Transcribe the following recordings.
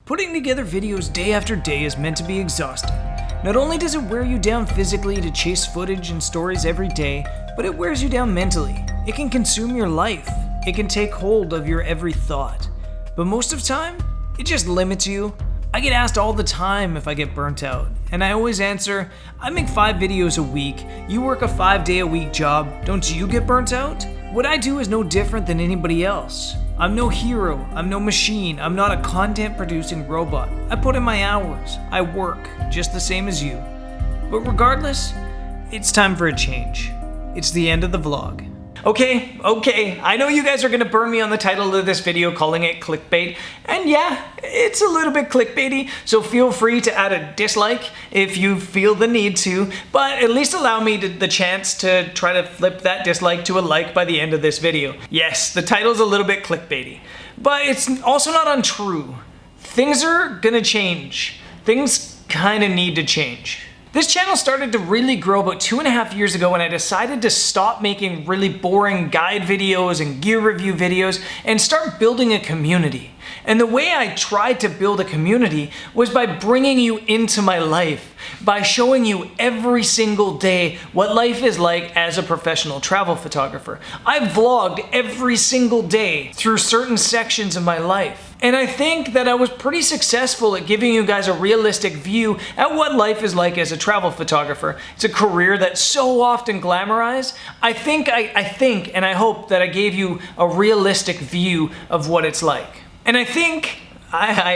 Putting together videos day after day is meant to be exhausting. Not only does it wear you down physically to chase footage and stories every day, but it wears you down mentally. It can consume your life. It can take hold of your every thought. But most of the time, it just limits you. I get asked all the time if I get burnt out, and I always answer, I make 5 videos a week. You work a 5-day-a-week job. Don't you get burnt out? What I do is no different than anybody else. I'm no hero, I'm no machine, I'm not a content producing robot. I put in my hours, I work, just the same as you. But regardless, it's time for a change. It's the end of the vlog. Okay, I know you guys are gonna burn me on the title of this video calling it clickbait, and yeah, it's a little bit clickbaity, so feel free to add a dislike if you feel the need to, but at least allow me the chance to try to flip that dislike to a like by the end of this video. Yes, the title's a little bit clickbaity, but it's also not untrue. Things are gonna change. Things kinda need to change. This channel started to really grow about 2.5 years ago when I decided to stop making really boring guide videos and gear review videos and start building a community. And the way I tried to build a community was by bringing you into my life, by showing you every single day what life is like as a professional travel photographer. I vlogged every single day through certain sections of my life. And I think that I was pretty successful at giving you guys a realistic view at what life is like as a travel photographer. It's a career that's so often glamorized. I think and I hope that I gave you a realistic view of what it's like. And I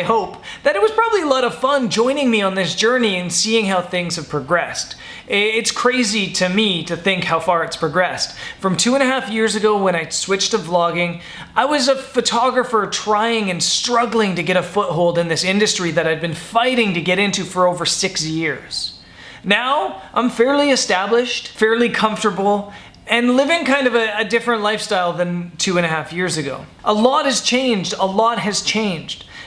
hope that it was probably a lot of fun joining me on this journey and seeing how things have progressed. It's crazy to me to think how far it's progressed. From 2.5 years ago when I switched to vlogging, I was a photographer trying and struggling to get a foothold in this industry that I'd been fighting to get into for over 6 years. Now, I'm fairly established, fairly comfortable, and living kind of a different lifestyle than 2.5 years ago. A lot has changed,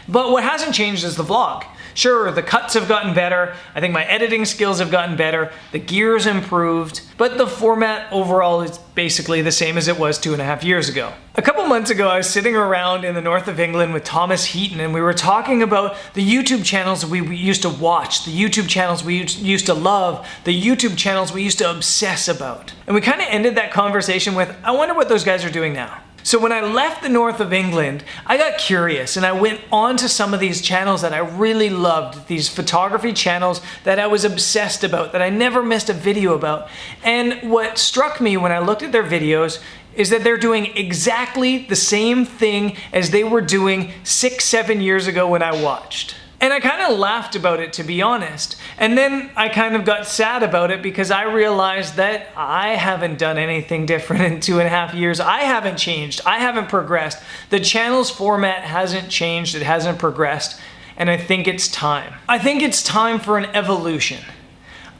But what hasn't changed is the vlog. Sure, the cuts have gotten better, I think my editing skills have gotten better, the gear's improved, but the format overall is basically the same as it was 2.5 years ago. A couple months ago, I was sitting around in the north of England with Thomas Heaton, and we were talking about the YouTube channels we used to watch, the YouTube channels we used to love, the YouTube channels we used to obsess about. And we kind of ended that conversation with, I wonder what those guys are doing now. So when I left the north of England, I got curious and I went on to some of these channels that I really loved, these photography channels that I was obsessed about, that I never missed a video about. And what struck me when I looked at their videos is that they're doing exactly the same thing as they were doing 6-7 years ago when I watched. And I kind of laughed about it, to be honest. And then I kind of got sad about it because I realized that I haven't done anything different in 2.5 years. I haven't changed. I haven't progressed. The channel's format hasn't changed. It hasn't progressed. And I think it's time. I think it's time for an evolution.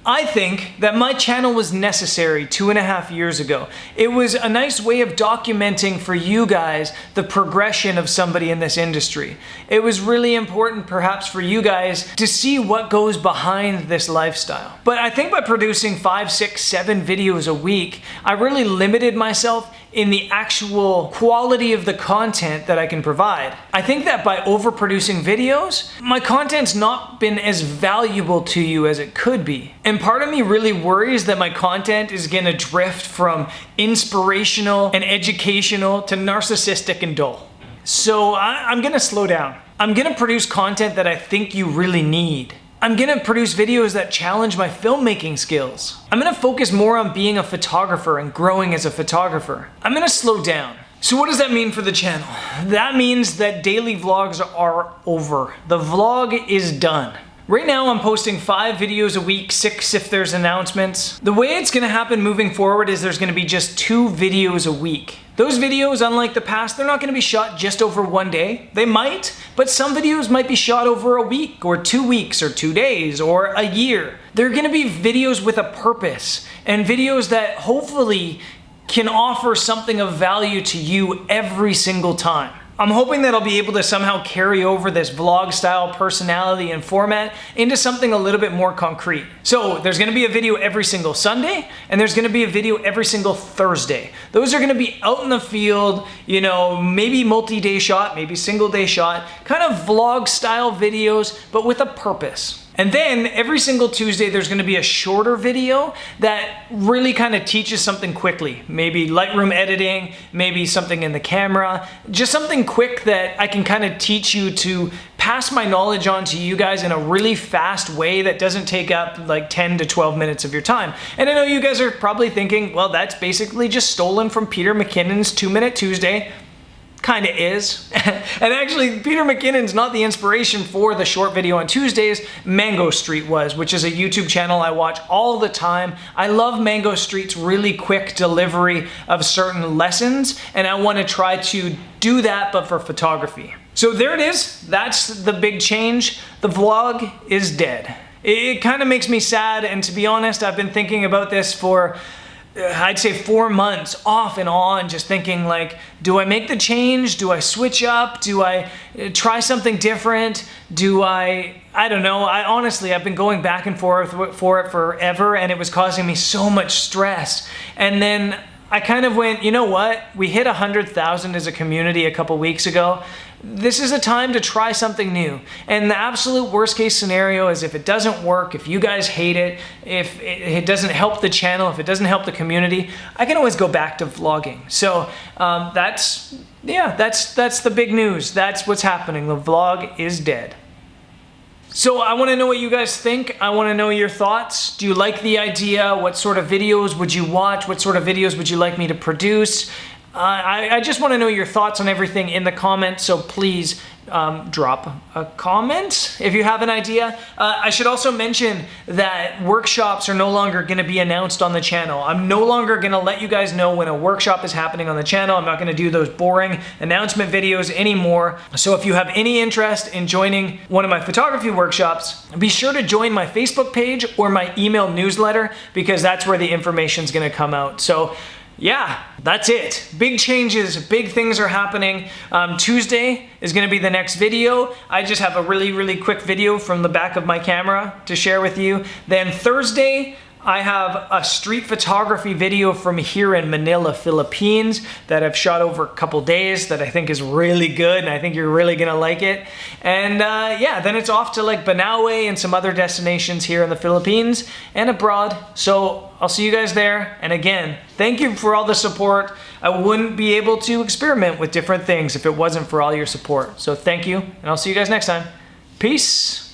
I think that my channel was necessary 2.5 years ago. It was a nice way of documenting for you guys the progression of somebody in this industry. It was really important perhaps for you guys to see what goes behind this lifestyle. But I think by producing 5, 6, 7 videos a week, I really limited myself in the actual quality of the content that I can provide. I think that by overproducing videos, my content's not been as valuable to you as it could be. And part of me really worries that my content is gonna drift from inspirational and educational to narcissistic and dull. So I'm gonna slow down. I'm gonna produce content that I think you really need. I'm gonna produce videos that challenge my filmmaking skills. I'm gonna focus more on being a photographer and growing as a photographer. I'm gonna slow down. So what does that mean for the channel? That means that daily vlogs are over. The vlog is done. Right now I'm posting 5 videos a week, 6 if there's announcements. The way it's gonna happen moving forward is there's gonna be just 2 videos a week. Those videos, unlike the past, they're not gonna be shot just over 1 day. They might, but some videos might be shot over a week or 2 weeks or 2 days or a year. They're gonna be videos with a purpose and videos that hopefully can offer something of value to you every single time. I'm hoping that I'll be able to somehow carry over this vlog style personality and format into something a little bit more concrete. So there's gonna be a video every single Sunday, and there's gonna be a video every single Thursday. Those are gonna be out in the field, you know, maybe multi-day shot, maybe single day shot, kind of vlog style videos, but with a purpose. And then every single Tuesday, there's gonna be a shorter video that really kind of teaches something quickly. Maybe Lightroom editing, maybe something in the camera, just something quick that I can kind of teach you to pass my knowledge on to you guys in a really fast way that doesn't take up like 10 to 12 minutes of your time. And I know you guys are probably thinking, well, that's basically just stolen from Peter McKinnon's 2-Minute Tuesday. Kind of is. And actually, Peter McKinnon's not the inspiration for the short video on Tuesdays. Mango Street was, which is a YouTube channel I watch all the time. I love Mango Street's really quick delivery of certain lessons, and I want to try to do that, but for photography. So there it is. That's the big change. The vlog is dead. It kind of makes me sad, and to be honest, I've been thinking about this for I'd say 4 months off and on, just thinking like, do I make the change? Do I switch up? Do I try something different? Do I don't know. I've been going back and forth for it forever, and it was causing me so much stress. And then I kind of went, you know what? We hit 100,000 as a community a couple weeks ago. This is a time to try something new. And the absolute worst case scenario is if it doesn't work, if you guys hate it, if it doesn't help the channel, if it doesn't help the community, I can always go back to vlogging. So that's the big news. That's what's happening. The vlog is dead. So I want to know what you guys think. I want to know your thoughts. Do you like the idea? What sort of videos would you watch? What sort of videos would you like me to produce? I just want to know your thoughts on everything in the comments, so please drop a comment if you have an idea. I should also mention that workshops are no longer going to be announced on the channel. I'm no longer going to let you guys know when a workshop is happening on the channel. I'm not going to do those boring announcement videos anymore. So if you have any interest in joining one of my photography workshops, be sure to join my Facebook page or my email newsletter, because that's where the information is going to come out. So yeah, that's it. Big changes, big things are happening. Tuesday is gonna be the next video. I just have a really quick video from the back of my camera to share with you. Then Thursday, I have a street photography video from here in Manila, Philippines that I've shot over a couple days that I think is really good, and I think you're really gonna like it. And yeah, then it's off to like Banaue and some other destinations here in the Philippines and abroad. So I'll see you guys there. And again, thank you for all the support. I wouldn't be able to experiment with different things if it wasn't for all your support. So thank you, and I'll see you guys next time. Peace.